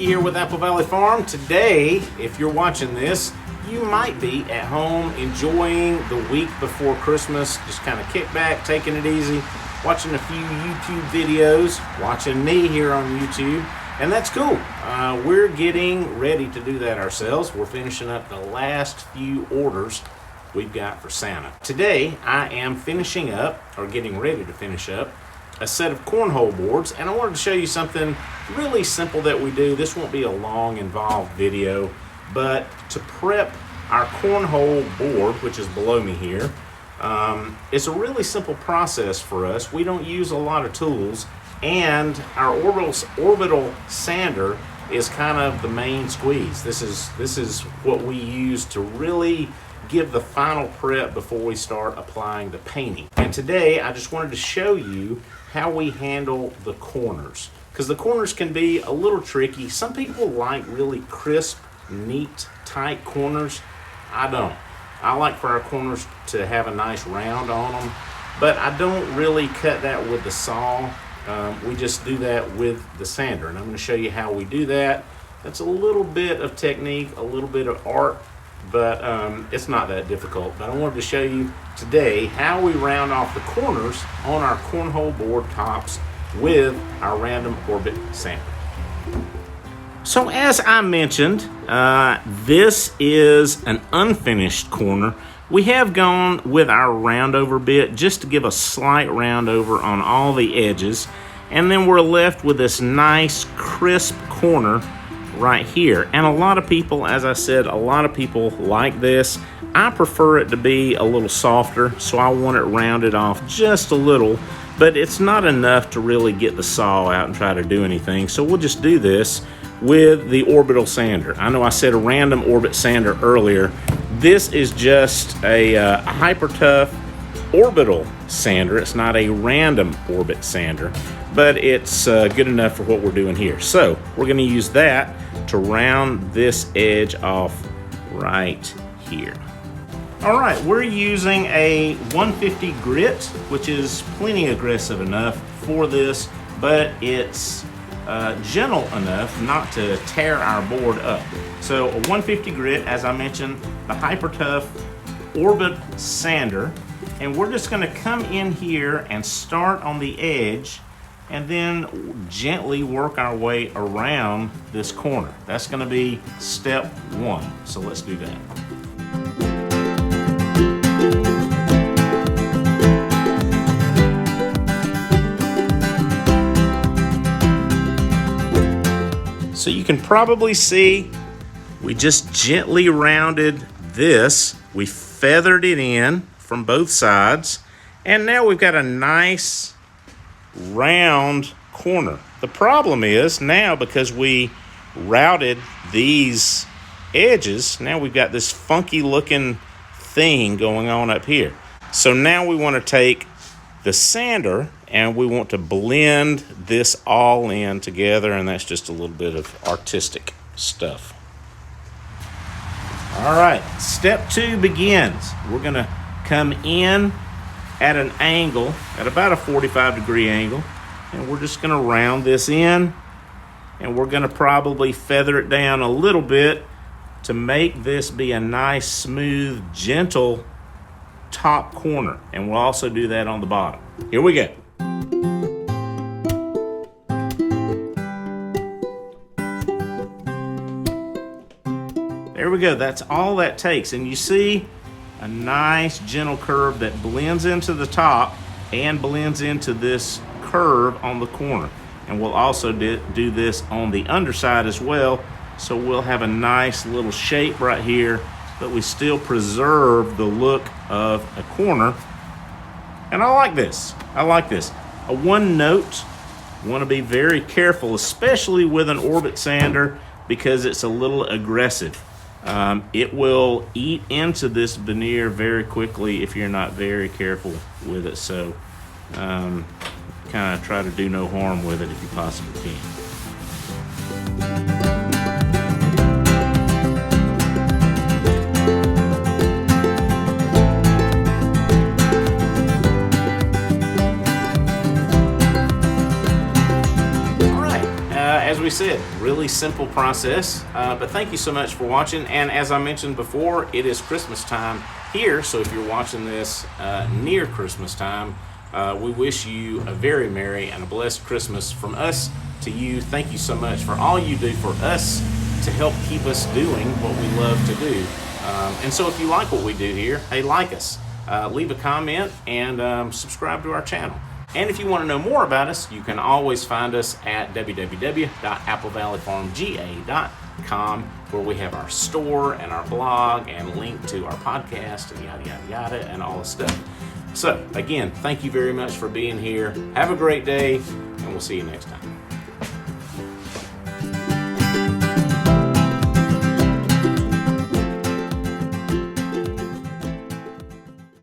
Ricky here with Apple Valley Farm. Today, if you're watching this, you might be at home enjoying the week before Christmas, just kind of kick back, taking it easy, watching a few YouTube videos, watching me here on YouTube, and that's cool. We're getting ready to do that ourselves. We're finishing up the last few orders we've got for Santa. Today, I am finishing up, or getting ready to finish up, a set of cornhole boards, and I wanted to show you something really simple that we do. This won't be a long, involved video, but to prep our cornhole board, which is below me here, it's a really simple process for us. We don't use a lot of tools, and our orbital sander is kind of the main squeeze. This is what we use to really give the final prep before we start applying the painting. And today I just wanted to show you how we handle the corners, because the corners can be a little tricky. Some people like really crisp, neat, tight corners. I don't. I like for our corners to have a nice round on them, but I don't really cut that with the saw. We just do that with the sander, and I'm going to show you how we do that. That's a little bit of technique, a little bit of art, but it's not that difficult. But I wanted to show you today how we round off the corners on our cornhole board tops with our random orbit sander. So as I mentioned, this is an unfinished corner. We have gone with our round over bit just to give a slight round over on all the edges, and then we're left with this nice crisp corner right here. And a lot of people, as I said, a lot of people like this. I prefer it to be a little softer, so I want it rounded off just a little, but it's not enough to really get the saw out and try to do anything. So we'll just do this with the orbital sander. I know I said a random orbit sander earlier. This is just a Hyper Tough Orbital Sander. It's not a random orbit sander, but it's good enough for what we're doing here. So we're going to use that to round this edge off right here. All right, we're using a 150 grit, which is plenty aggressive enough for this, but it's gentle enough not to tear our board up. So a 150 grit, as I mentioned, the Hyper Tough Orbit Sander, and we're just going to come in here and start on the edge and then gently work our way around this corner. That's going to be step one. So let's do that. So you can probably see we just gently rounded this. We feathered it in from both sides, and now we've got a nice round corner. The problem is now, because we routed these edges, now we've got this funky looking thing going on up here. So now we want to take the sander and we want to blend this all in together, and that's just a little bit of artistic stuff. All right, step two begins. We're gonna come in at an angle, at about a 45-degree angle, and we're just gonna round this in, and we're gonna probably feather it down a little bit to make this be a nice, smooth, gentle top corner. And we'll also do that on the bottom. Here we go. There we go, that's all that takes. And you see a nice gentle curve that blends into the top and blends into this curve on the corner. And we'll also do this on the underside as well. So we'll have a nice little shape right here, but we still preserve the look of a corner. And I like this. I like this. A one note, want to be very careful, especially with an orbit sander, because it's a little aggressive. It will eat into this veneer very quickly if you're not very careful with it. So kind of try to do no harm with it if you possibly can. we said, really simple process, but thank you so much for watching. And as I mentioned before, it is Christmas time here, so if you're watching this near Christmas time, we wish you a very merry and a blessed Christmas from us to you. Thank you so much for all you do for us to help keep us doing what we love to do. And so if you like what we do here, hey, like us, leave a comment, and subscribe to our channel. And if you want to know more about us, you can always find us at www.applevalleyfarmga.com, where we have our store and our blog and link to our podcast and yada, yada, yada, and all the stuff. So, again, thank you very much for being here. Have a great day, and we'll see you next time.